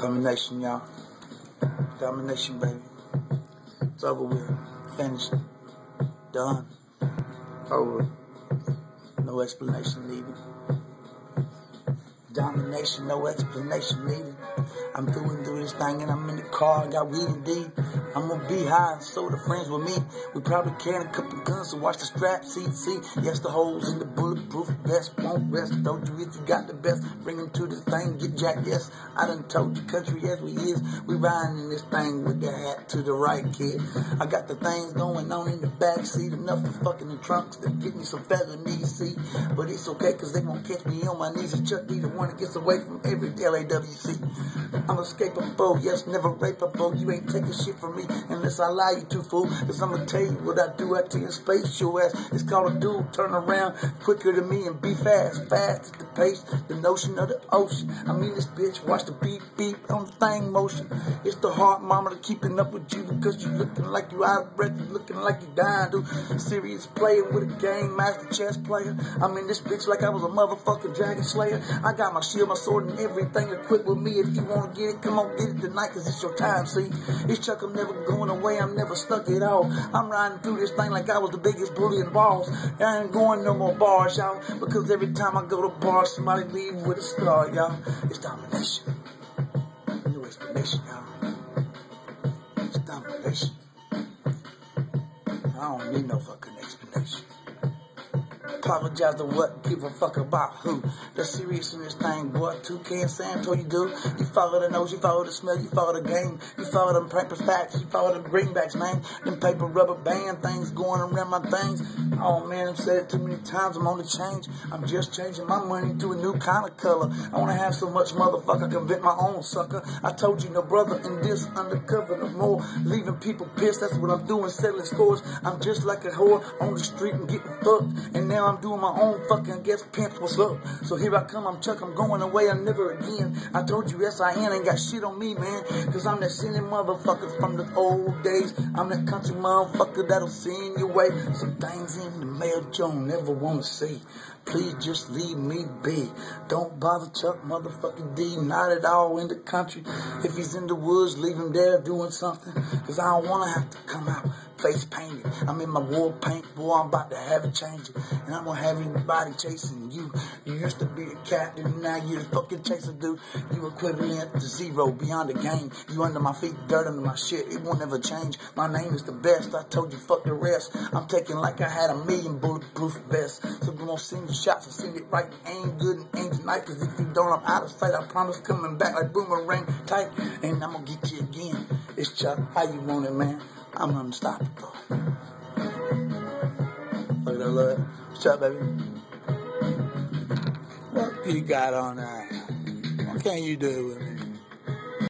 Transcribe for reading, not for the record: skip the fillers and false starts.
Domination, y'all. Domination, baby. It's over with. Finished. Done. Over. No explanation needed. Domination, no explanation needed. I'm through and through this thing and I'm in the car, I got weed and deep. I'm gonna be high, so the friends with me. We probably carrying a couple guns, so watch the strap, see. Yes, the holes in the bulletproof vest won't rest. Told you if you got the best, bring them to this thing, get jacked, yes. I done told you, country as we is, we riding in this thing with the hat to the right, kid. I got the things going on in the back seat, enough to fuck in the trunks to get me some feather knees, see. But it's okay, cause they gon' catch me on my knees, and Chuck D the one that gets away from every LAWC. I'm escapable, yes, never rapeable. You ain't taking shit from me unless I lie you to, fool. Cause I'ma tell you what I do out to your space, your ass. It's called a dude, turn around quicker than me and be fast. Fast is the pace, the notion of the ocean. I mean this bitch, watch the beep beep on the thing motion. It's the heart mama keeping up with you because you looking like you out of breath, you looking like you dying, dude. Serious player with a game, master chess player. I'm in this bitch like I was a motherfucking dragon slayer. I got my shield, my sword, and everything equipped with me. If you wanna get it, come on, get it tonight, cause it's your time, see. It's Chuck, I'm never going away, I'm never stuck at all. I'm riding through this thing like I was the biggest bully in balls. I ain't going no more bars, y'all, because every time I go to bars, somebody leave with a scar, y'all. It's domination. No explanation, y'all. It's domination. I don't need no fucking explanation. Apologize to what? Give a fuck about who? The serious in this thing, boy. Toucan Sam told you do. You follow the nose, you follow the smell, you follow the game. You follow them paper stacks, you follow them greenbacks, man. Them paper rubber band things going around my things. Oh man, I've said it too many times, I'm on the change. I'm just changing my money to a new kind of color. I wanna have so much motherfucker, I can vent my own sucker. I told you no brother in this undercover no more. Leaving people pissed, that's what I'm doing, settling scores. I'm just like a whore on the street and getting fucked. And now I'm doing my own fucking guess pimps, what's up? So here I come, I'm Chuck, I'm going away, I'm never again. I told you S.I.N. ain't got shit on me, man. Cause I'm that silly motherfucker from the old days. I'm that country motherfucker that'll send your way. Some things in the mail you don't never wanna see. Please just leave me be. Don't bother Chuck motherfucking D, not at all in the country. If he's in the woods, leave him there doing something. Cause I don't wanna have to come out face painted. I'm in my war paint, boy, I'm about to have it changing. And I'm gonna have anybody chasing you. You used to be a captain, now you're a fucking chaser, dude. You equivalent to zero beyond the game. You under my feet, dirt under my shit, it won't ever change. My name is the best, I told you fuck the rest. I'm taking like I had 1,000,000 bulletproof vests. So we won't send you shots and send it right. Ain't good and ain't tonight, cause if you don't, I'm out of sight. I promise coming back like boomerang tight. And I'm gonna get you again. It's Chuck, how you want it, man? I'm unstoppable. Look at that love. What's up, baby? What you got on that? What can you do with me?